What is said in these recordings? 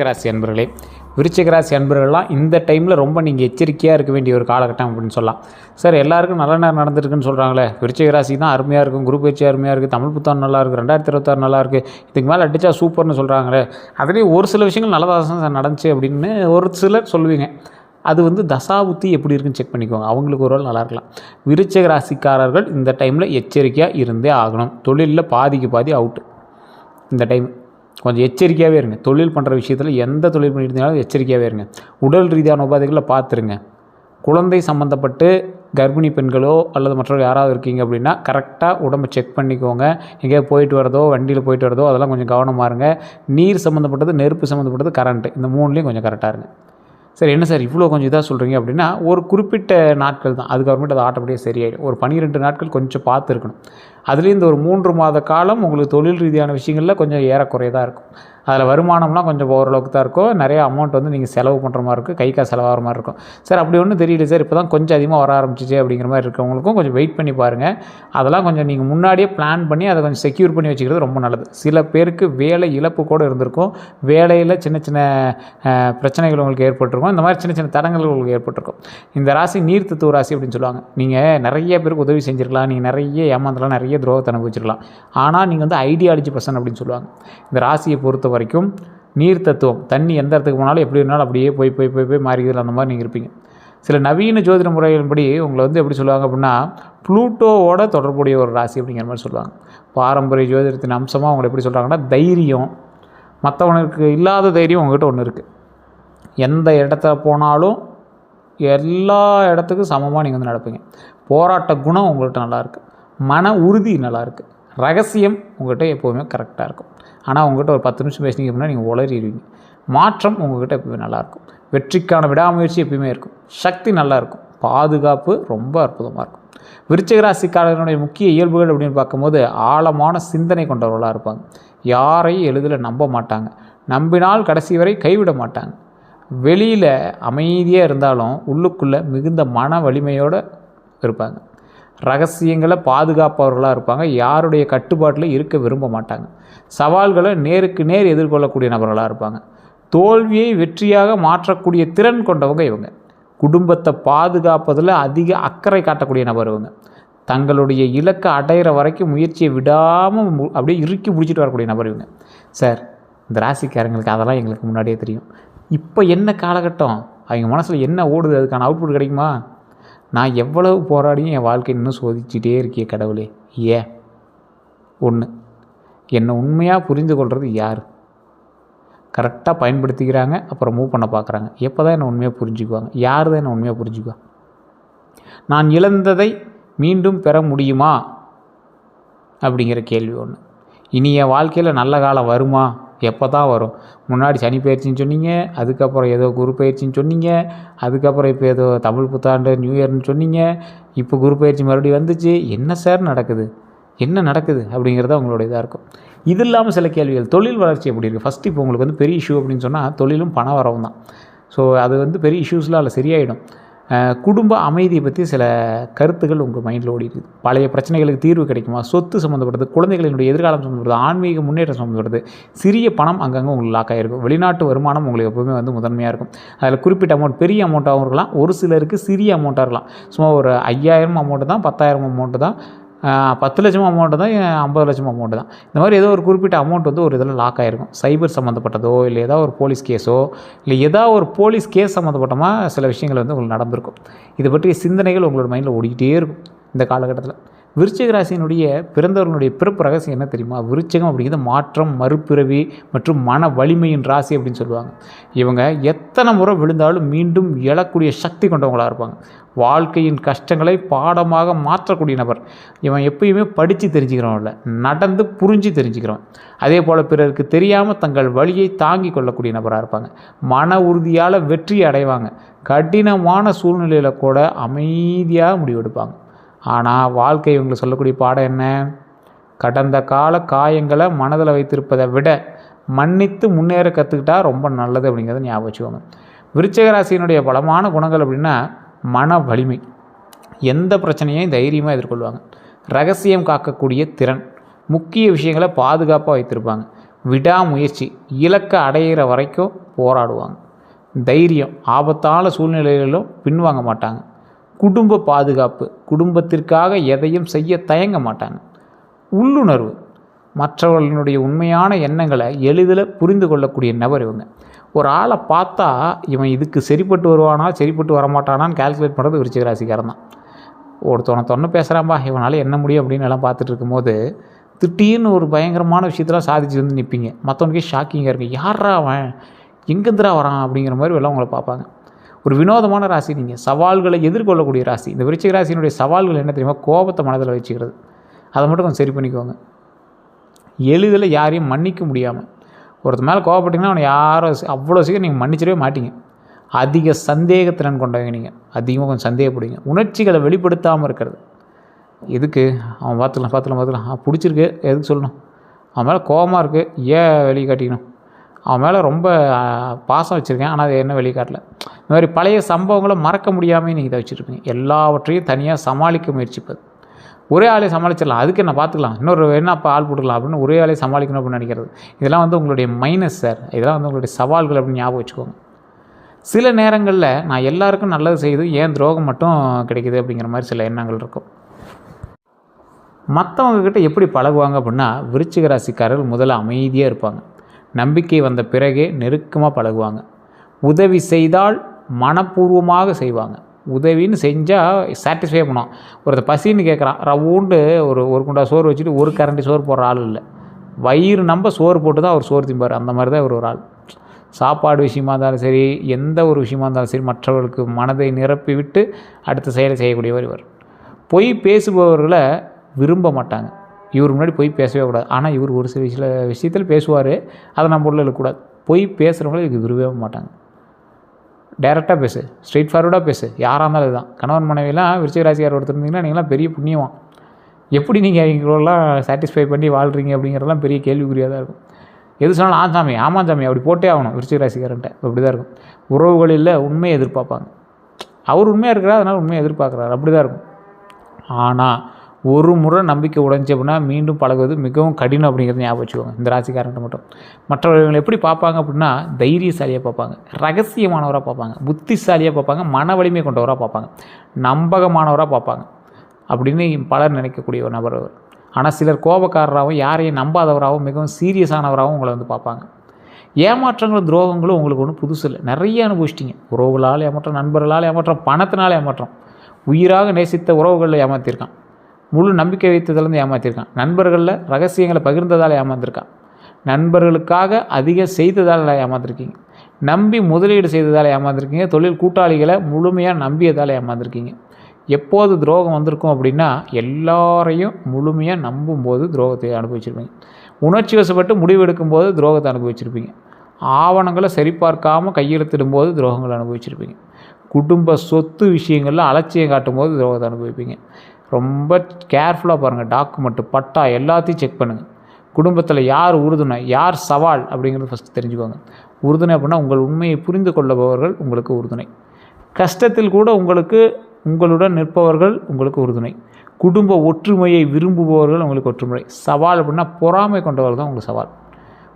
ராசி அன்பர்களே, விருச்சிக ராசி அன்பர்கள்லாம் இந்த டைமில் ரொம்ப நீங்கள் எச்சரிக்கையாக இருக்க வேண்டிய ஒரு காலகட்டம் அப்படின்னு சொல்லலாம். சார் எல்லாருக்கும் நல்ல நேரம் நடந்துருக்குன்னு சொல்கிறாங்களே, விருச்சிக ராசி தான் அருமையாக இருக்கும், குரு பயிற்சி அருமையாக இருக்குது, தமிழ் புத்தாண்டு நல்லா இருக்குது, 2026 நல்லா இருக்குது, இதுக்கு மேலே அடித்தா சூப்பர்னு சொல்கிறாங்களே, அதுலேயும் ஒரு சில விஷயங்கள் நல்லதாக நடந்துச்சு அப்படின்னு ஒரு சிலர் சொல்லுவீங்க. அது தசாபுத்தி எப்படி இருக்குன்னு செக் பண்ணிக்கோங்க, அவங்களுக்கு ஒரு நாள் நல்லா இருக்கலாம். விருச்சிக ராசிக்காரர்கள் இந்த டைமில் எச்சரிக்கையாக இருந்தே ஆகணும். தொழிலில் பாதிக்கு பாதி அவுட்டு. இந்த டைம் கொஞ்சம் எச்சரிக்கையாகவே இருங்க. தொழில் பண்ணுற விஷயத்தில் எந்த தொழில் பண்ணிட்டு இருந்தாலும் எச்சரிக்கையாகவே இருங்க. உடல் ரீதியான உபாதைகளை பார்த்துருங்க. குழந்தை சம்மந்தப்பட்டு கர்ப்பிணி பெண்களோ அல்லது மற்றவர்கள் யாராவது இருக்கீங்க அப்படின்னா கரெக்டாக உடம்பை செக் பண்ணிக்கோங்க. எங்கேயாவது போயிட்டு வரதோ, வண்டியில் போயிட்டு வரதோ அதெல்லாம் கொஞ்சம் கவனமாக இருங்க. நீர் சம்மந்தப்பட்டது, நெருப்பு சம்மந்தப்பட்டது, கரண்ட்டு, இந்த மூணுலேயும் கொஞ்சம் கரெக்டாக இருங்க. சரி, என்ன சார் இவ்வளோ கொஞ்சம் இதாக சொல்கிறீங்க அப்படின்னா, ஒரு குறிப்பிட்ட நாட்கள் தான், அதுக்கப்புறமேட்டு அது ஆட்டோமேட்டிக்காக சரியாயிடும். ஒரு 12 நாட்கள் கொஞ்சம் பார்த்து இருக்கணும். அதுலேயும் இந்த ஒரு 3 மாத காலம் உங்களுக்கு தொழில் ரீதியான விஷயங்களில் கொஞ்சம் ஏறக்குறையதாக இருக்கும். அதில் வருமானம்லாம் கொஞ்சம் ஓரளவுக்கு தான் இருக்கும். நிறைய அமௌண்ட் நீங்கள் செலவு பண்ணுற மாதிரி இருக்கும், கை காசு செலவாகிற மாதிரி இருக்கும். சார் அப்படி ஒன்றும் தெரியல சார், இப்போ தான் கொஞ்சம் அதிகமாக வர ஆரம்பிச்சிச்சு அப்படிங்கிற மாதிரி இருக்கவங்களுக்கும் கொஞ்சம் வெயிட் பண்ணி பாருங்கள். அதெல்லாம் கொஞ்சம் நீங்கள் முன்னாடியே பிளான் பண்ணி அதை கொஞ்சம் செக்யூர் பண்ணி வச்சுக்கிறது ரொம்ப நல்லது. சில பேருக்கு வேலை இழப்பு கூட இருந்திருக்கும், வேலையில் சின்ன சின்ன பிரச்சனைகள் உங்களுக்கு ஏற்பட்டிருக்கும், இந்த மாதிரி சின்ன சின்ன தடங்கள் உங்களுக்கு ஏற்பட்டிருக்கும். இந்த ராசி நீர் தத்துவ ராசி அப்படின்னு சொல்லுவாங்க. நீங்கள் நிறைய பேருக்கு உதவி செஞ்சுருக்கலாம், நீங்கள் நிறைய ஏமாந்தலாம், நிறைய துரோகத்தை அனுபவிச்சிருக்கலாம். ஆனால் நீங்கள் ஐடியாலஜி பர்சன் அப்படின்னு சொல்லுவாங்க. இந்த ராசியை பொறுத்த வரைக்கும் நீர் தத்துவம், தண்ணி எந்த இடத்துக்கு போனாலும் எப்படி இருந்தாலும் அப்படியே போய் போய் போய் போய் மாறிக்கிறது, அந்த மாதிரி நீங்கள் இருப்பீங்க. சில நவீன ஜோதிட முறைகளின்படி உங்களை எப்படி சொல்லுவாங்க அப்படின்னா, ப்ளூட்டோவோட தொடர்புடைய ஒரு ராசி அப்படிங்கிற மாதிரி சொல்லுவாங்க. பாரம்பரிய ஜோதிடத்தின் அம்சமாக உங்களை எப்படி சொல்கிறாங்கன்னா, தைரியம், மற்றவனுக்கு இல்லாத தைரியம் உங்கள்கிட்ட ஒன்று இருக்குது. எந்த இடத்த போனாலும் எல்லா இடத்துக்கும் சமமாக நீங்கள் நடப்பீங்க. போராட்ட குணம் உங்கள்கிட்ட நல்லாயிருக்கு, மன உறுதி நல்லாயிருக்கு, ரகசியம் உங்கள்கிட்ட எப்போவுமே கரெக்டாக இருக்கும். ஆனால் உங்கள்கிட்ட ஒரு 10 நிமிஷம் பேசினீங்க அப்படின்னா நீங்கள் உளறிடுவீங்க. மாற்றம் உங்கள்கிட்ட எப்போவுமே நல்லாயிருக்கும். வெற்றிக்கான விடாமுயற்சி எப்பயுமே இருக்கும். சக்தி நல்லாயிருக்கும். பாதுகாப்பு ரொம்ப அற்புதமாக இருக்கும். விருச்சிக ராசிக்காரர்களுடைய முக்கிய இயல்புகள் அப்படின்னு பார்க்கும்போது ஆழமான சிந்தனை கொண்டவர்களாக இருப்பாங்க. யாரையும் எளிதில் நம்ப மாட்டாங்க. நம்பினால் கடைசி வரை கைவிட மாட்டாங்க. வெளியில் அமைதியாக இருந்தாலும் உள்ளுக்குள்ளே மிகுந்த மன வலிமையோடு இருப்பாங்க. ரகசியங்களை பாதுகாப்பவர்களாக இருப்பாங்க. யாருடைய கட்டுப்பாட்டில் இருக்க விரும்ப மாட்டாங்க. சவால்களை நேருக்கு நேர் எதிர்கொள்ளக்கூடிய நபர்களாக இருப்பாங்க. தோல்வியை வெற்றியாக மாற்றக்கூடிய திறன் கொண்டவங்க இவங்க. குடும்பத்தை பாதுகாப்பதில் அதிக அக்கறை காட்டக்கூடிய நபர் இவங்க. தங்களுடைய இலக்கை அடையிற வரைக்கும் முயற்சியை விடாமல் அப்படியே இறுக்கி பிடிச்சிட்டு வரக்கூடிய நபர் இவங்க. சார் இந்த ராசிக்காரங்களுக்கு அதெல்லாம் எங்களுக்கு முன்னாடியே தெரியும். இப்போ என்ன காலகட்டம், அவங்க மனசில் என்ன ஓடுது, அதுக்கான அவுட்புட் கிடைக்குமா? நான் எவ்வளவு போராடியும் என் வாழ்க்கை இன்னும் சோதிச்சுட்டே இருக்கே கடவுளே. ஏன்? ஒன்று, என்னை உண்மையாக புரிந்து கொள்வது யார்? கரெக்டாக பயன்படுத்திக்கிறாங்க, அப்புறம் மூவ் பண்ண பார்க்குறாங்க. எப்போ தான் என்னை உண்மையாக புரிஞ்சுக்குவாங்க? யார் தான் என்னை உண்மையாக புரிஞ்சுக்குவா? நான் இழந்ததை மீண்டும் பெற முடியுமா அப்படிங்கிற கேள்வி ஒன்று. இனி என் வாழ்க்கையில் நல்ல காலம் வருமா? எப்போ தான் வரும்? முன்னாடி சனி பயிற்சின்னு சொன்னீங்க, அதுக்கப்புறம் ஏதோ குரு பயிற்சின்னு சொன்னீங்க, அதுக்கப்புறம் இப்போ ஏதோ தமிழ் புத்தாண்டு நியூ இயர்னு சொன்னீங்க, இப்போ குரு பயிற்சி மறுபடியும் வந்துச்சு. என்ன சார் நடக்குது, என்ன நடக்குது அப்படிங்கிறத அவங்களோட இதாக இருக்கும். இது இல்லாமல் சில கேள்விகள், தொழில் வளர்ச்சி எப்படி இருக்குது? ஃபஸ்ட்டு இப்போ உங்களுக்கு பெரிய இஷ்யூ அப்படின்னு சொன்னால் தொழிலும் பண வரவும் தான். ஸோ அது பெரிய இஷ்யூஸ்லாம் அதில் சரியாயிடும். குடும்ப அமைதியை பற்றி சில கருத்துக்கள் உங்கள் மைண்டில் ஓடிடுது. பழைய பிரச்சனைகளுக்கு தீர்வு கிடைக்குமா? சொத்து சம்மந்தப்பட்டது, குழந்தைகளினுடைய எதிர்காலம் சம்மந்தப்பட்டது, ஆன்மீக முன்னேற்றம் சம்மந்தப்பட்டது, சிறிய பணம் அங்கங்கே உங்களுக்கு லாக் ஆகிருக்கும். வெளிநாட்டு வருமானம் உங்களுக்கு எப்போவுமே முதன்மையாக இருக்கும். அதில் குறிப்பிட்ட அமௌண்ட் பெரிய அமௌண்ட்டாகவும் இருக்கலாம், ஒரு சிலருக்கு சிறிய அமௌண்ட்டாக இருக்கலாம். சும்மா ஒரு 5000 அமௌண்ட்டு தான், 10,000 அமௌண்ட்டு தான், 10 லட்சம் அமௌண்ட்டு தான், 50 லட்சம் அமௌண்ட்டு தான். இந்த மாதிரி ஏதோ ஒரு குறிப்பிட்ட அமௌண்ட் ஒரு இதில் லாக் ஆகிருக்கும். சைபர் சம்மந்தப்பட்டதோ இல்லை ஏதாவது ஒரு போலீஸ் கேஸோ இல்லை ஏதாவது ஒரு போலீஸ் கேஸ் சம்மந்தப்பட்டமாக சில விஷயங்கள் உங்களுக்கு நடந்திருக்கும். இதை பற்றிய சிந்தனைகள் உங்களோட மைண்டில் ஓடிக்கிட்டே இருக்கும் இந்த காலகட்டத்தில். விருச்சிக ராசியினுடைய பிறந்தவர்களுடைய பிறப்பு ரகசியம் என்ன தெரியுமா? விருச்சிகம் அப்படிங்கிறது மாற்றம், மறுபிறவி மற்றும் மன வலிமையின் ராசி அப்படின்னு சொல்லுவாங்க. இவங்க எத்தனை முறை விழுந்தாலும் மீண்டும் எழக்கூடிய சக்தி கொண்டவங்களாக இருப்பாங்க. வாழ்க்கையின் கஷ்டங்களை பாடமாக மாற்றக்கூடிய நபர். இவன் எப்பயுமே படித்து தெரிஞ்சுக்கிறவன் இல்லை, நடந்து புரிஞ்சு தெரிஞ்சுக்கிறவன். அதே போல் பிறருக்கு தெரியாமல் தங்கள் வழியை தாங்கி கொள்ளக்கூடிய நபராக இருப்பாங்க. மன உறுதியால் வெற்றி அடைவாங்க. கடினமான சூழ்நிலையில் கூட அமைதியாக முடிவெடுப்பாங்க. ஆனால் வாழ்க்கை இவங்களுக்கு சொல்லக்கூடிய பாடம் என்ன? கடந்த கால காயங்களை மனதில் வைத்திருப்பதை விட மன்னித்து முன்னேற கற்றுக்கிட்டா ரொம்ப நல்லது அப்படிங்கிறத ஞாபகம் வச்சுக்கோங்க. விருச்சிக ராசியினுடைய பலமான குணங்கள் அப்படின்னா மன வலிமை. எந்த பிரச்சனையையும் தைரியமாக எதிர்கொள்வாங்க. ரகசியம் காக்கக்கூடிய திறன். முக்கிய விஷயங்களை பாதுகாப்பாக வைத்திருப்பாங்க. விடாமுயற்சி. இலக்கை அடையிற வரைக்கும் போராடுவாங்க. தைரியம், ஆபத்தான சூழ்நிலைகளிலும் பின்வாங்க மாட்டாங்க. குடும்ப பாதுகாப்பு, குடும்பத்திற்காக எதையும் செய்ய தயங்க மாட்டாங்க. உள்ளுணர்வு, மற்றவர்களுடைய உண்மையான எண்ணங்களை எளிதில் புரிந்து கொள்ளக்கூடிய நபர் இவங்க. ஒரு ஆளை பார்த்தா இவன் இதுக்கு சரிப்பட்டு வருவானா சரிப்பட்டு வரமாட்டானான்னு கால்குலேட் பண்ணுறது விருச்சிக ராசிக்காரன் தான். ஒருத்தவனை பேசுகிறான்பா, இவனால் என்ன முடியும் அப்படின்னு எல்லாம் பார்த்துட்டு இருக்கும்போது திடீர்னு ஒரு பயங்கரமான விஷயத்தெல்லாம் சாதிச்சு வந்து நிற்பீங்க. மற்றவனுக்கே ஷாக்கிங்காக இருக்குது, யாரா அவன், எங்கேருந்துரா வரான் அப்படிங்கிற மாதிரி எல்லாம் உங்களை பார்ப்பாங்க. ஒரு வினோதமான ராசி நீங்கள், சவால்களை எதிர்கொள்ளக்கூடிய ராசி. இந்த விருச்சிக ராசியினுடைய சவால்கள் என்ன தெரியுமா? கோபத்தை மனதில் வச்சுக்கிறது. அதை மட்டும் கொஞ்சம் சரி பண்ணிக்குவாங்க. எளிதில் யாரையும் மன்னிக்க முடியாமல், ஒருத்தர் மேலே கோவப்பட்டிங்கன்னா அவனை யாரும் அவ்வளோ சீக்கிரம் நீங்கள் மன்னிச்சிடவே மாட்டீங்க. அதிக சந்தேகத்திறன் கொண்டவங்க நீங்கள், அதிகமாக கொஞ்சம் சந்தேகப்படுவீங்க. உணர்ச்சிகளை வெளிப்படுத்தாமல் இருக்கிறது. எதுக்கு அவன் பார்த்துக்கலாம் பிடிச்சிருக்கு, எதுக்கு சொல்லணும்? அவன் மேலே கோபமாக இருக்குது, ஏன் வெளியே காட்டிக்கணும்? அவன் மேலே ரொம்ப பாசம் வச்சுருக்கேன், ஆனால் அது என்ன வெளியே காட்டல. இந்த மாதிரி பழைய சம்பவங்களை மறக்க முடியாமல் நீங்கள் இதை வச்சுருப்பீங்க. எல்லாவற்றையும் தனியாக சமாளிக்க முயற்சிப்பது. ஒரே ஆளே சமாளிச்சிடலாம், அதுக்கு என்ன பார்த்துக்கலாம், இன்னொரு என்ன அப்போ ஆள் போட்டுக்கலாம் அப்படின்னு ஒரே ஆளே சமாளிக்கணும் அப்படின்னு நினைக்கிறது. இதெல்லாம் உங்களுடைய மைனஸ் சார். இதெல்லாம் உங்களுடைய சவால்கள் அப்படின்னு ஞாபகம் வச்சுக்கோங்க. சில நேரங்களில் நான் எல்லாருக்கும் நல்லது செய்து ஏன் துரோகம் மட்டும் கிடைக்குது அப்படிங்கிற மாதிரி சில எண்ணங்கள் இருக்கும். மற்றவங்கக்கிட்ட எப்படி பழகுவாங்க அப்படின்னா, விருச்சிக ராசிக்காரர்கள் முதல்ல அமைதியாக இருப்பாங்க. நம்பிக்கை வந்த பிறகே நெருக்கமாக பழகுவாங்க. உதவி செய்தால் மனப்பூர்வமாக செய்வாங்க. உதவின்னு செஞ்சால் சாட்டிஸ்ஃபை பண்ணுவான். ஒருத்தர் பசின்னு கேட்குறான், ரவுண்டு ஒரு குண்டா சோறு வச்சுட்டு ஒரு கரண்டி சோறு போடுற ஆள் இல்லை. வயிறு நம்ப சோறு போட்டு தான் அவர் சோறு திம்பார். அந்த மாதிரி தான் ஒரு ஆள். சாப்பாடு விஷயமா இருந்தாலும் சரி, எந்த ஒரு விஷயமா இருந்தாலும் சரி, மற்றவர்களுக்கு மனதை நிரப்பி விட்டு அடுத்த செயலை செய்யக்கூடியவர் இவர். பொய் பேசுபவர்களை விரும்ப மாட்டாங்க. இவர் முன்னாடி பொய் பேசவே கூடாது. ஆனால் இவர் ஒரு சில விஷயத்தில் பேசுவார், அதை நம்ம உள்ள இருக்கக்கூடாது. பொய் பேசுகிறவங்கள இதுக்கு விரும்பவே மாட்டாங்க. டைரெக்டாக பேசு, ஸ்ட்ரெயிட் ஃபார்வர்டாக பேசு, யாராக இருந்தாலும் இதுதான். கணவன் மனைவிலாம் விருச்சிக ராசிக்காரர் ஒருத்தர் இருந்தீங்கன்னா நீங்களாம் பெரிய புண்ணியமாக. எப்படி நீங்கள் அவங்களெல்லாம் சாட்டிஸ்ஃபை பண்ணி வாழ்கிறீங்க அப்படிங்கிறதெல்லாம் பெரிய கேள்விக்குறியாக தான் இருக்கும். எது சொன்னாலும் ஆசாமி ஆமாஞ்சாமி அப்படி போட்டே ஆகணும் விருச்சிக ராசிக்காரன்ட்ட. அப்படி தான் இருக்கும். உறவுகளில் உண்மையை எதிர்பார்ப்பாங்க. அவர் உண்மையாக இருக்கிறார், அதனால் உண்மையை எதிர்பார்க்குறாரு, அப்படி தான் இருக்கும். ஆனால் ஒரு முறை நம்பிக்கை உடைஞ்சி அப்படின்னா மீண்டும் பழகுவது மிகவும் கடினம் அப்படிங்கிறது ஞாபகம் வச்சுக்கோங்க இந்த ராசிக்காரன்ட்ட மட்டும். மற்றவர்கள் எப்படி பார்ப்பாங்க அப்படின்னா, தைரியசாலியாக பார்ப்பாங்க, ரகசியமானவராக பார்ப்பாங்க, புத்திசாலியாக பார்ப்பாங்க, மன வலிமை கொண்டவராக பார்ப்பாங்க, நம்பகமானவராக பார்ப்பாங்க அப்படின்னு பலர் நினைக்கக்கூடிய ஒரு நபர் அவர். ஆனால் சிலர் கோபக்காரராகவும் யாரையும் நம்பாதவராகவும் மிகவும் சீரியஸானவராகவும் உங்களை பார்ப்பாங்க. ஏமாற்றங்களும் துரோகங்களும் உங்களுக்கு ஒன்றும் புதுசு இல்லை, நிறைய அனுபவிச்சிட்டிங்க. உறவுகளால் ஏமாற்றம், நண்பர்களால் ஏமாற்றம், பணத்தினால் ஏமாற்றம், உயிராக நேசித்த உறவுகளில் ஏமாற்றிருக்கான், முழு நம்பிக்கை வைத்ததுலேருந்து ஏமாற்றிருக்கான், நண்பர்களில் ரகசியங்களை பகிர்ந்ததால் ஏமாந்துருக்கான், நண்பர்களுக்காக அதிகம் செய்ததால் ஏமாந்துருக்கீங்க, நம்பி முதலீடு செய்ததால் ஏமாந்துருக்கீங்க, தொழில் கூட்டாளிகளை முழுமையாக நம்பியதால் ஏமாந்துருக்கீங்க. எப்போது துரோகம் வந்திருக்கும் அப்படின்னா, எல்லாரையும் முழுமையாக நம்பும்போது துரோகத்தை அனுபவிச்சிருப்பீங்க. உணர்ச்சி வசப்பட்டு முடிவெடுக்கும்போது துரோகத்தை அனுபவிச்சிருப்பீங்க. ஆவணங்களை சரிபார்க்காமல் கையெழுத்திடும்போது துரோகங்களை அனுபவிச்சிருப்பீங்க. குடும்ப சொத்து விஷயங்களில் அலட்சியம் காட்டும்போது துரோகத்தை அனுபவிப்பீங்க. ரொம்ப கேர்ஃபுல்லாக பாருங்கள். டாக்குமெண்ட்டு, பட்டா எல்லாத்தையும் செக் பண்ணுங்கள். குடும்பத்தில் யார் உறுதுணை, யார் சவால் அப்படிங்கிறது ஃபஸ்ட்டு தெரிஞ்சுக்கோங்க. உறுதுணை அப்படின்னா உங்கள் உண்மையை புரிந்து கொள்ளுபவர்கள் உங்களுக்கு உறுதுணை. கஷ்டத்தில் கூட உங்களுடன் நிற்பவர்கள் உங்களுக்கு உறுதுணை. குடும்ப ஒற்றுமையை விரும்புபவர்கள் உங்களுக்கு ஒற்றுமை. சவால் அப்படின்னா பொறாமை கொண்டவர்கள் தான் உங்களுக்கு சவால்.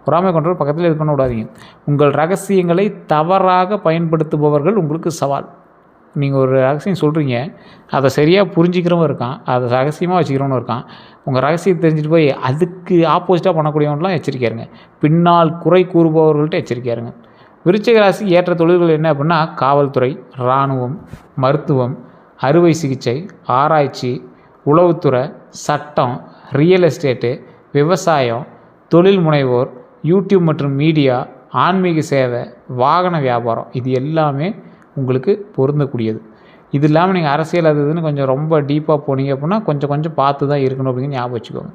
பொறாமை கொண்டவர்கள் பக்கத்தில் இது பண்ண விடாதீங்க. உங்கள் ரகசியங்களை தவறாக பயன்படுத்துபவர்கள் உங்களுக்கு சவால். நீங்கள் ஒரு ரகசியம் சொல்கிறீங்க, அதை சரியாக புரிஞ்சிக்கிறவன் இருக்கான், அதை ரகசியமாக வச்சுக்கிறவனும் இருக்கான். உங்கள் ரகசியத்தை தெரிஞ்சுட்டு போய் அதுக்கு ஆப்போசிட்டாக பண்ணக்கூடியவங்களாம் எச்சரிக்கையாக இருங்க. பின்னால் குறை கூறுபவர்கள்ட்ட எச்சரிக்கையாக இருங்க. விருச்சிக ராசி ஏற்ற தொழில்கள் என்ன அப்படின்னா, காவல்துறை, இராணுவம், மருத்துவம், அறுவை சிகிச்சை, ஆராய்ச்சி, உளவுத்துறை, சட்டம், ரியல் எஸ்டேட்டு, விவசாயம், தொழில் முனைவோர், யூடியூப் மற்றும் மீடியா, ஆன்மீக சேவை, வாகன வியாபாரம், இது எல்லாமே உங்களுக்கு பொருந்தக்கூடியது. இது இல்லாமல் நீங்கள் அரசியல் அது இதுன்னு கொஞ்சம் ரொம்ப டீப்பாக போனீங்க அப்படின்னா கொஞ்சம் பார்த்து தான் இருக்கணும் அப்படிங்கிற ஞாபகம் வச்சுக்கோங்க.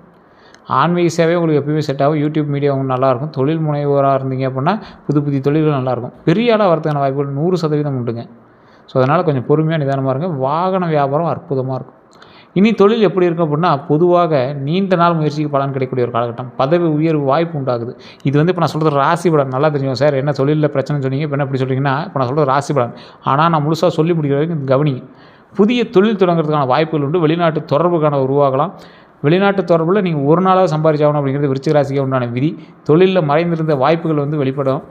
ஆன்மீக சேவை உங்களுக்கு எப்பயுமே செட் ஆகும். யூடியூப் மீடியா உங்களுக்கு நல்லாயிருக்கும். தொழில் முனைவோராக இருந்தீங்க அப்படின்னா புது தொழில்கள் நல்லாயிருக்கும். பெரிய ஆளாக வரதுக்கான வாய்ப்புகள் 100% உண்டுங்க. ஸோ அதனால் கொஞ்சம் பொறுமையாக நிதானமாக இருங்க. வாகன வியாபாரம் அற்புதமாக இருக்கும். இனி தொழில் எப்படி இருக்கும் அப்படின்னா, பொதுவாக நீண்ட நாள் முயற்சிக்கு பலன் கிடைக்கக்கூடிய ஒரு காலகட்டம். பதவி உயர்வு வாய்ப்பு உண்டாகுது. இது இப்போ நான் சொல்கிறது ராசி பலன். நல்லா தெரியும் சார், என்ன தொழிலில் பிரச்சனை சொன்னீங்க, இப்போ என்ன எப்படி சொல்கிறீங்கன்னா, இப்போ நான் சொல்கிறது ராசி பலன். ஆனால் நான் முழுசாக சொல்லி முடிக்கிற வரைக்கும் கவனிங்க. புதிய தொழில் தொடங்குறதுக்கான வாய்ப்புகள் உண்டு. வெளிநாட்டு தொடர்புக்கான உருவாகலாம். வெளிநாட்டு தொடர்பில் நீங்கள் ஒரு நாளாக சம்பாதிச்சாகணும் அப்படிங்கிறது விருச்சிக ராசிக்கு உண்டான விதி. தொழிலில் மறைந்திருந்த வாய்ப்புகள் வந்து வெளிப்படும்.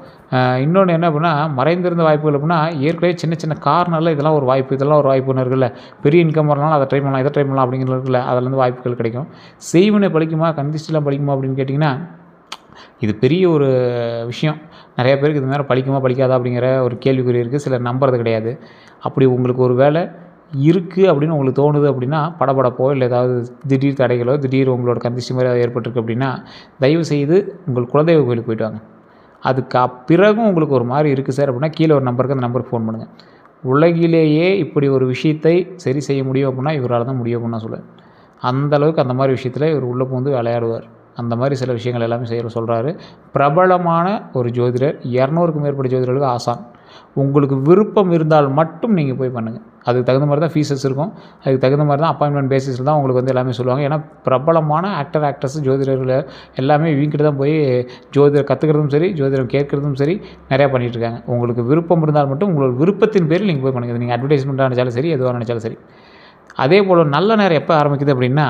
இன்னொன்று என்ன அப்படின்னா, மறைந்திருந்த வாய்ப்புகள் அப்படின்னா ஏற்கனவே சின்ன சின்ன காரணம்ல இதெல்லாம் ஒரு வாய்ப்பு, இதெல்லாம் ஒரு வாய்ப்புன்னு இருக்குல்ல. பெரிய இன்கம் வரனால அதை ட்ரை பண்ணலாம், இதை ட்ரை பண்ணலாம் அப்படிங்கிறது இருக்குல்ல, அதிலேருந்து வாய்ப்புகள் கிடைக்கும். செய்வினை பலிக்குமா, கந்திஷ்டிலாம் பலிக்குமா அப்படின்னு கேட்டிங்கன்னா, இது பெரிய ஒரு விஷயம். நிறைய பேருக்கு இது மாதிரி பலிக்குமா பலிக்காதா அப்படிங்கிற ஒரு கேள்விக்குறி இருக்குது. சிலர் நம்புறது கிடையாது. அப்படி உங்களுக்கு ஒரு வேளை இருக்குது அப்படின்னு உங்களுக்கு தோணுது அப்படின்னா, படபடப்போ இல்லை ஏதாவது திடீர் தடைகளோ, திடீர் உங்களோட கந்திஷ்டி மாதிரி ஏதாவது ஏற்பட்டிருக்கு அப்படின்னா, தயவுசெய்து உங்கள் குலதெய்வ கோயிலுக்கு போயிட்டு வாங்க. அதுக்கு பிறகும் உங்களுக்கு ஒரு மாதிரி இருக்குது சார் அப்படின்னா, கீழே ஒரு நம்பருக்கு அந்த நம்பருக்கு ஃபோன் பண்ணுங்கள். உலகிலேயே இப்படி ஒரு விஷயத்தை சரி செய்ய முடியும் அப்படின்னா இவரால் தான் முடியும் அப்படின்னு நான் சொல்லுவேன். அந்தளவுக்கு அந்த மாதிரி விஷயத்தில் இவர் உள்ளே பூந்து விளையாடுவார். அந்த மாதிரி சில விஷயங்கள் எல்லாமே செய்ய சொல்கிறாரு. பிரபலமான ஒரு ஜோதிடர், 200க்கும் மேற்பட்ட ஜோதிடர்களுக்கு ஆசான். உங்களுக்கு விருப்பம் இருந்தால் மட்டும் நீங்கள் போய் பண்ணுங்கள். அதுக்கு தகுந்த மாதிரி தான் ஃபீஸஸ் இருக்கும். அதுக்கு தகுந்த மாதிரி தான் அப்பாயின்மெண்ட் பேசிஸில் தான் உங்களுக்கு வந்து எல்லாமே சொல்லுவாங்க. ஏன்னா பிரபலமான ஆக்ட்ரஸ் ஜோதிடர்கள் எல்லாமே இவங்ககிட்ட தான் போய் ஜோதிடர் கற்றுக்கிறதும் சரி, ஜோதிடம் கேட்குறதும் சரி நிறையா பண்ணிகிட்ருக்காங்க. உங்களுக்கு விருப்பம் இருந்தால் மட்டும் உங்களோட விருப்பத்தின் பேரில் நீங்கள் போய் பண்ணுங்கள். நீங்கள் அட்வர்டைஸ்மெண்ட்டாக நினச்சாலும் சரி, எதுவாக நினச்சாலும் சரி. அதே போல் நல்ல நேரம் எப்போ ஆரம்பிக்குது அப்படின்னா,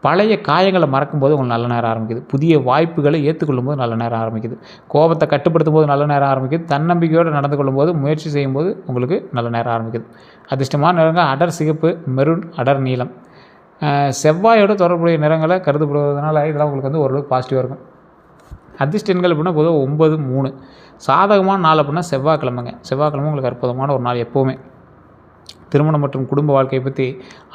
பழைய காயங்களை மறக்கும்போது உங்களுக்கு நல்ல நேரம் ஆரம்பிக்குது. புதிய வாய்ப்புகளை ஏற்றுக்கொள்ளும் போது நல்ல நேரம் ஆரம்பிக்குது. கோபத்தை கட்டுப்படுத்தும் போது நல்ல நேரம் ஆரம்பிக்குது. தன்னம்பிக்கையோடு நடந்து கொள்ளும்போது, முயற்சி செய்யும்போது உங்களுக்கு நல்ல நேரம் ஆரம்பிக்குது. அதிர்ஷ்டமான நிறங்கள் அடர் சிகப்பு, மெரூன், அடர் நீலம். செவ்வாயோட தொடர்புடைய நிறங்களை கருதப்படுவதனால இதெல்லாம் உங்களுக்கு வந்து ஓரளவுக்கு பாசிட்டிவாக இருக்கும். அதிர்ஷ்ட எண்கள் அப்படின்னா பொதுவாக 9, 3. சாதகமான நாள் அப்படின்னா செவ்வாய்க்கிழமைங்க. செவ்வாய்க்கிழமை உங்களுக்கு அற்புதமான ஒரு நாள் எப்போவுமே. திருமணம் மற்றும் குடும்ப வாழ்க்கையை பற்றி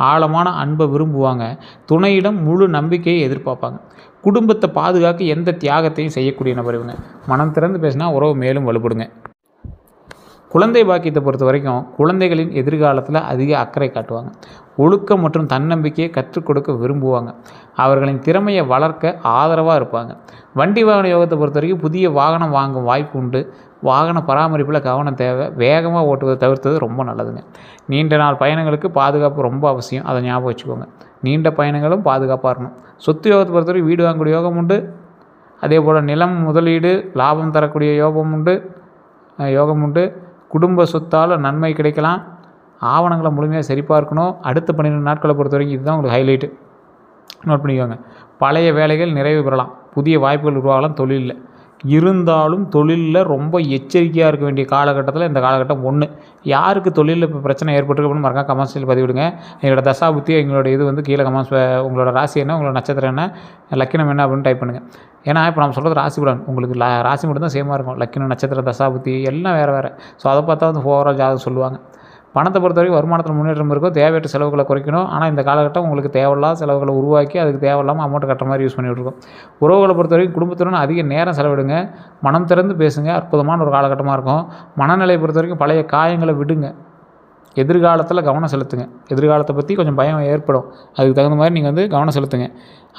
ஆழமான அன்பை விரும்புவாங்க. துணையிடம் முழு நம்பிக்கையை எதிர்பார்ப்பாங்க. குடும்பத்தை பாதுகாக்க எந்த தியாகத்தையும் செய்யக்கூடிய நபர் இவங்க. மனம் திறந்து பேசினா உறவு மேலும் வலுப்படுங்க. குழந்தை பாக்கியத்தை பொறுத்த வரைக்கும் குழந்தைகளின் எதிர்காலத்தில் அதிக அக்கறை காட்டுவாங்க. ஒழுக்கம் மற்றும் தன்னம்பிக்கையை கற்றுக் கொடுக்க விரும்புவாங்க. அவர்களின் திறமையை வளர்க்க ஆதரவாக இருப்பாங்க. வண்டி வாகன யோகத்தை பொறுத்த வரைக்கும் புதிய வாகனம் வாங்கும் வாய்ப்பு உண்டு. வாகன பராமரிப்பில் கவனம் தேவை. வேகமாக ஓட்டுவதை தவிர்த்தது ரொம்ப நல்லதுங்க. நீண்ட நாள் பயணங்களுக்கு பாதுகாப்பு ரொம்ப அவசியம். அதை ஞாபகம் வச்சுக்கோங்க. நீண்ட பயணங்களும் பாதுகாப்பாக இருக்கணும். சொத்து யோகத்தை பொறுத்தவரைக்கும் வீடு வாங்கக்கூடிய யோகம் உண்டு. அதே போல் நிலம் முதலீடு லாபம் தரக்கூடிய யோகம் உண்டு. குடும்ப சொத்தால் நன்மை கிடைக்கலாம். ஆவணங்களை முழுமையாக சரிபார்க்கணும். அடுத்த 12 நாட்களை பொறுத்த வரைக்கும் இதுதான் உங்களுக்கு ஹைலைட்டு. நோட் பண்ணிக்கோங்க. பழைய வேலைகள் நிறைவு பெறலாம். புதிய வாய்ப்புகள் உருவாகலாம் தொழிலில். இருந்தாலும் தொழிலில் ரொம்ப எச்சரிக்கையாக இருக்க வேண்டிய காலகட்டத்தில் இந்த காலகட்டம் ஒன்று. யாருக்கு தொழிலில் இப்போ பிரச்சனை ஏற்பட்டுருக்கு அப்படின்னு மறக்காம கமெண்ட்ஸில் பதிவிடுங்க. எங்களோட தசாபுத்தி எங்களோட இது வந்து கீழே கமெண்ட்ஸ் உங்களோட ராசி என்ன, உங்களோட நட்சத்திரம் என்ன, லக்கினம் என்ன அப்படின்னு டைப் பண்ணுங்கள். ஏன்னா இப்போ நம்ம சொல்கிறது ராசி பலன். உங்களுக்கு ராசி மட்டும் தான் சேமாக இருக்கும். லக்கினம், நட்சத்திரம், தசாபுத்தி எல்லாம் வேறு. ஸோ அதை பார்த்தா வந்து ஓவரால் ஜாதகம் சொல்லுவாங்க. பணத்தை பொறுத்த வரைக்கும் வருமானத்தில் முன்னேற்றம் இருக்கும். தேவையற்ற செலவுகளை குறைக்கணும். ஆனால் இந்த காலகட்டம் உங்களுக்கு தேவையில்லாத செலவுகளை உருவாக்கி அதுக்கு தேவையில்லாமல் அமௌண்ட் கட்டுற மாதிரி யூஸ் பண்ணிகிட்ருக்கோம். உறவுகளை பொறுத்த வரைக்கும் குடும்பத்துடன் அதிக நேரம் செலவிடுங்க. மனம் திறந்து பேசுங்க. அற்புதமான ஒரு காலகட்டமாக இருக்கும். மனநிலையை பொறுத்த வரைக்கும் பழைய காயங்களை விடுங்க. எதிர்காலத்தில் கவனம் செலுத்துங்க. எதிர்காலத்தை பற்றி கொஞ்சம் பயம் ஏற்படும். அதுக்கு தகுந்த மாதிரி நீங்கள் வந்து கவனம் செலுத்துங்க.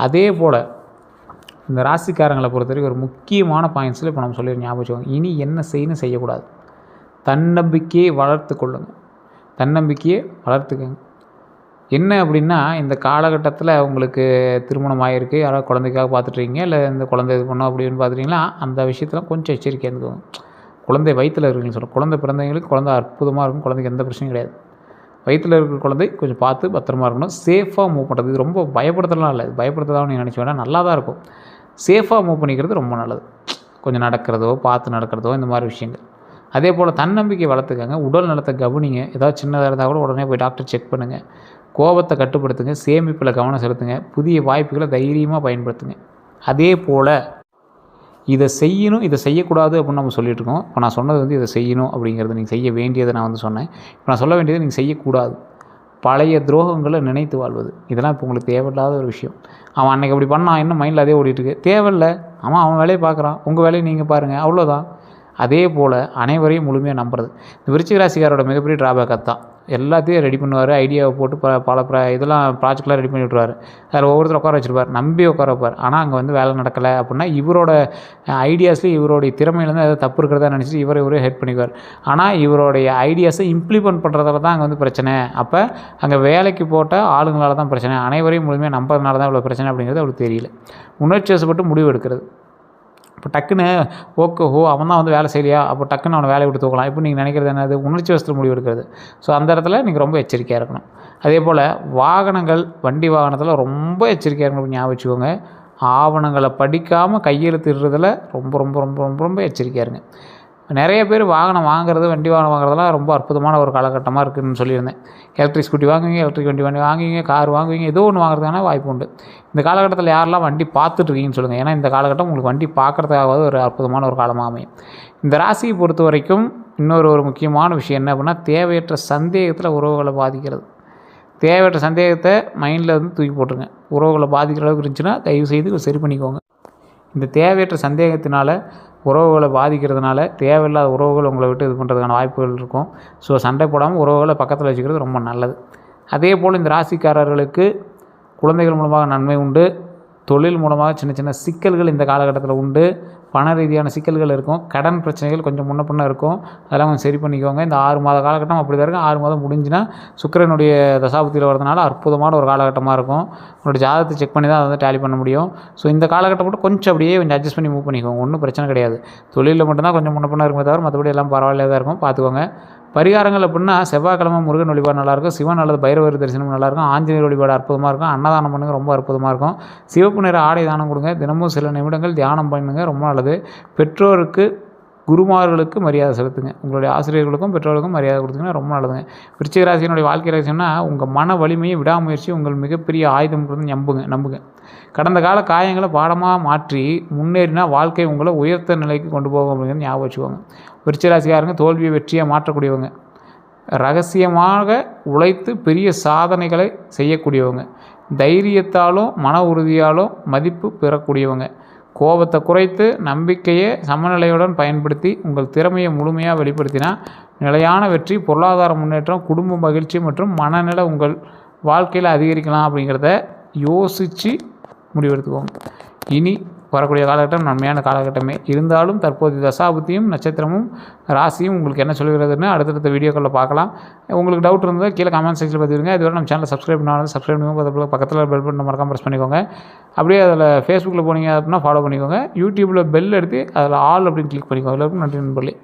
அதே போல் இந்த ராசிக்காரங்களை பொறுத்த வரைக்கும் ஒரு முக்கியமான பாயிண்ட்ஸில் இப்போ நம்ம சொல்லி ஞாபகம் வச்சுக்கோங்க. இனி என்ன செய்யக்கூடாது. தன்னம்பிக்கையை வளர்த்துக்கங்க. என்ன அப்படின்னா, இந்த காலகட்டத்தில் உங்களுக்கு திருமணம் ஆகிருக்கு, யாராவது குழந்தைக்காக பார்த்துட்ருக்கீங்க, இல்லை இந்த குழந்தை இது பண்ணோம் அப்படின்னு பார்த்துட்டிங்கன்னா அந்த விஷயத்தில் கொஞ்சம் எச்சரிக்கையாக இருந்துக்கோங்க. குழந்தை வயிற்றில் இருக்குன்னு சொல்கிறோம். குழந்தை பிறந்தவங்களுக்கு குழந்தை அற்புதமாக இருக்கும். குழந்தைக்கு எந்த பிரச்சனையும் கிடையாது. வயிற்றில் இருக்கிற குழந்தை கொஞ்சம் பார்த்து பத்திரமா இருக்கணும். சேஃபாக மூவ் பண்ணுறது. இது ரொம்ப பயப்படுத்தலாம் இல்லை. இது பயப்படுத்தலாம் நீங்கள் நினச்சி வேணால் நல்லா தான் இருக்கும். சேஃபாக மூவ் பண்ணிக்கிறது ரொம்ப நல்லது. கொஞ்சம் பார்த்து நடக்கிறதோ இந்த மாதிரி விஷயங்கள். அதே போல் தன்னம்பிக்கை வளர்த்துக்கங்க. உடல் நலத்தை கவனிங்க. ஏதாவது சின்னதாக இருந்தால் கூட உடனே போய் டாக்டர் செக் பண்ணுங்கள். கோபத்தை கட்டுப்படுத்துங்க. சேமிப்பில் கவனம் செலுத்துங்க. புதிய வாய்ப்புகளை தைரியமாக பயன்படுத்துங்க. அதே போல் இதை செய்யணும், இதை செய்யக்கூடாது அப்படின்னு நம்ம சொல்லிகிட்ருக்கோம். இப்போ நான் சொன்னது வந்து இதை செய்யணும் அப்படிங்கிறது நீங்கள் செய்ய வேண்டியதை நான் வந்து சொன்னேன். இப்போ நான் சொல்ல வேண்டியது நீங்கள் செய்யக்கூடாது. பழைய துரோகங்களை நினைத்து வாழ்வது. இதெல்லாம் இப்போ உங்களுக்கு தேவையில்லாத ஒரு விஷயம். அவன் அன்றைக்கி அப்படி பண்ணான், இன்னும் மைண்டில் அதே ஓடிட்டுருக்கு. தேவையில்லை. அவன் வேலையை பார்க்குறான். உங்கள் வேலையை நீங்கள் பாருங்கள். அவ்வளோதான். அதே போல் அனைவரையும் முழுமையாக நம்புறது. இந்த விருச்சிக ராசிக்காரோட மிகப்பெரிய ட்ராபேக் அதுதான். எல்லாத்தையும் ரெடி பண்ணுவார். ஐடியாவை போட்டு பல இதெல்லாம் ப்ராஜெக்ட்லாம் ரெடி பண்ணி விட்ருவார். அதில் ஒவ்வொருத்தர் உட்கார வச்சுருப்பார். நம்பி உட்கார வைப்பார். ஆனால் அங்கே வந்து வேலை நடக்கலை அப்படின்னா இவரோட ஐடியாஸ்லேயும் இவருடைய திறமையிலேருந்து ஏதாவது தப்பு இருக்கிறதா நினச்சிட்டு இவரே ஹெல்ப் பண்ணிக்குவார். ஆனால் இவருடைய ஐடியாஸை இம்ப்ளிமெண்ட் பண்ணுறதால தான் அங்கே வந்து பிரச்சனை. அப்போ அங்கே வேலைக்கு போட்ட ஆளுங்களால தான் பிரச்சனை. அனைவரையும் முழுமையாக நம்புறதுனால தான் இவ்வளோ பிரச்சனை அப்படிங்கிறது அவருக்கு தெரியல. உணர்ச்சி வசப்பட்டு முடிவு எடுக்கிறது. இப்போ டக்குன்னு அவன் தான் வந்து வேலை செய்யலையா, அப்போ டக்குன்னு அவனை வேலையை விட்டு தூக்கலாம். இப்போ நீங்கள் நினைக்கிறது என்னது, உணர்ச்சி வசத்தில் முடிவு எடுக்கிறது. ஸோ அந்த இடத்துல நீங்கள் ரொம்ப எச்சரிக்கையாக இருக்கணும். அதே போல் வண்டி வாகனத்தில் ரொம்ப எச்சரிக்கையாக இருக்கணும். ஞாபகம் வச்சுக்கோங்க, ஆவணங்களை படிக்காமல் கையெழுத்திடுறதில் ரொம்ப ரொம்ப ரொம்ப ரொம்ப ரொம்ப எச்சரிக்கையாக இருங்க. நிறைய பேர் வண்டி வாகனம் வாங்குறதெல்லாம் ரொம்ப அற்புதமான ஒரு காலகட்டமாக இருக்குதுன்னு சொல்லியிருந்தேன். எலக்ட்ரிக் ஸ்கூட்டி வாங்குவீங்க, எலக்ட்ரிக் வண்டி வாங்குவீங்க, கார் வாங்குவீங்க, ஏதோ ஒன்று வாங்குறதுக்கான வாய்ப்பு உண்டு. இந்த காலகட்டத்தில் யாரெல்லாம் வண்டி பார்த்துட்ருக்கீங்கன்னு சொல்லுங்கள். ஏன்னா இந்த காலகட்டம் உங்களுக்கு வண்டி பார்க்குறதுக்காவது ஒரு அற்புதமான ஒரு காலமாக அமையும். இந்த ராசியை பொறுத்த வரைக்கும் ஒரு முக்கியமான விஷயம் என்ன அப்படின்னா, தேவையற்ற சந்தேகத்தில் உறவுகளை பாதிக்கிறது. தேவையற்ற சந்தேகத்தை மைண்டில் வந்து தூக்கி போட்டுருங்க. உறவுகளை பாதிக்கிற அளவுக்கு இருந்துச்சுன்னா தயவுசெய்து சரி பண்ணிக்கோங்க. இந்த தேவையற்ற சந்தேகத்தினால உறவுகளை பாதிக்கிறதுனால தேவையில்லாத உறவுகள் உங்களை விட்டு இது பண்ணுறதுக்கான வாய்ப்புகள் இருக்கும். ஸோ சண்டை போடாமல் உறவுகளை பக்கத்தில் வச்சுக்கிறது ரொம்ப நல்லது. அதே போல் இந்த ராசிக்காரர்களுக்கு குழந்தைகள் மூலமாக நன்மை உண்டு. தொழில் மூலமாக சின்ன சின்ன சிக்கல்கள் இந்த காலகட்டத்தில் உண்டு. பண ரீதியான சிக்கல்கள் இருக்கும். கடன் பிரச்சனைகள் கொஞ்சம் முன்ன பின்ன இருக்கும். அதெல்லாம் கொஞ்சம் சரி பண்ணிக்கோங்க. இந்த 6 மாத காலகட்டம் அப்படி தான் இருக்கும். 6 மாதம் முடிஞ்சுன்னா சுக்கிரனுடைய தசாபுத்தியில் வரதுனால அற்புதமான ஒரு காலகட்டமாக இருக்கும். உங்களுடைய ஜாதகத்தை செக் பண்ணி தான் அதை வந்து டேலி பண்ண முடியும். ஸோ இந்த காலகட்டம் மட்டும் கொஞ்சம் அட்ஜஸ்ட் பண்ணி மூவ் பண்ணிக்கோங்க. ஒன்றும் பிரச்சனை கிடையாது. தொழிலில் மட்டும்தான் கொஞ்சம் முன்ன பின்ன இருக்குமே தவிர மற்றபடி எல்லாம் பரவாயில்லையாக தான் இருக்கும். பார்த்துக்கோங்க. பரிகாரங்கள் அப்படின்னா செவ்வாய்க்கிழமை முருகன் வழிபாடு நல்லாயிருக்கும். சிவன் அல்லது பைரவர் தரிசனம் நல்லாயிருக்கும். ஆஞ்சநேயர் வழிபாடு அற்புதமாக இருக்கும். அன்னதானம் பண்ணுங்கள், ரொம்ப அற்புதமாக இருக்கும். சிவப்பு நிற ஆடை தானம் கொடுங்க. தினமும் சில நிமிடங்கள் தியானம் பண்ணுங்கள், ரொம்ப நல்லது. பெற்றோருக்கு குருமார்களுக்கு மரியாதை செலுத்துங்க. உங்களுடைய ஆசிரியர்களுக்கும் பெற்றோருக்கும் மரியாதை கொடுத்தீங்கன்னா ரொம்ப நல்லதுங்க. விருச்சிக ராசியினுடைய வாழ்க்கை ரகசியம்னா, உங்கள் மன வலிமையை விடாமுயற்சி உங்கள் மிகப்பெரிய ஆயுதம் நம்புங்க. கடந்த கால காயங்களை பாடமாக மாற்றி முன்னேறினா வாழ்க்கை உங்களை உயர்த்த நிலைக்கு கொண்டு போகும் அப்படிங்கிறது ஞாபகம் வச்சுக்கோங்க. விருச்சிக ராசிக்காரங்க தோல்வியை வெற்றியாக மாற்றக்கூடியவங்க. ரகசியமாக உழைத்து பெரிய சாதனைகளை செய்யக்கூடியவங்க. தைரியத்தாலும் மன உறுதியாலும் மதிப்பு பெறக்கூடியவங்க. கோபத்தை குறைத்து நம்பிக்கையை சமநிலையுடன் பயன்படுத்தி உங்கள் திறமையை முழுமையாக வெளிப்படுத்தினா நிலையான வெற்றி, பொருளாதார முன்னேற்றம், குடும்ப மகிழ்ச்சி மற்றும் மனநிலை உங்கள் வாழ்க்கையில் அதிகரிக்கலாம் அப்படிங்கிறத யோசித்து முடிவெடுத்துக்கோங்க. இனி வரக்கூடிய காலகட்டம் நன்மையான காலகட்டமே இருந்தாலும் தற்போதைய தசாபுத்தியும் நட்சத்திரமும் ராசியும் உங்களுக்கு என்ன சொல்கிறதுன்னு அடுத்தடுத்த வீடியோக்களில் பார்க்கலாம். உங்களுக்கு டவுட் இருந்தால் கீழே கமெண்ட் செக்ஷனில் பார்த்துருங்க. இதுவரை நம்ம சேனலை சப்ஸ்கிரைப் பண்ணுவோம். பக்கத்தில் பெல் பட்டன் மறக்காம ப்ரெஸ் பண்ணிக்கோங்க. அப்படியே அதில் ஃபேஸ்புக்கில் போனீங்க அப்படின்னா ஃபாலோ பண்ணிக்கோங்க. யூடியூப்பில் பெல் எடுத்து அதில் ஆல் அப்படின்னு கிளிக் பண்ணிக்கோங்க. எல்லாருக்கும் நன்றி நண்பர்களே.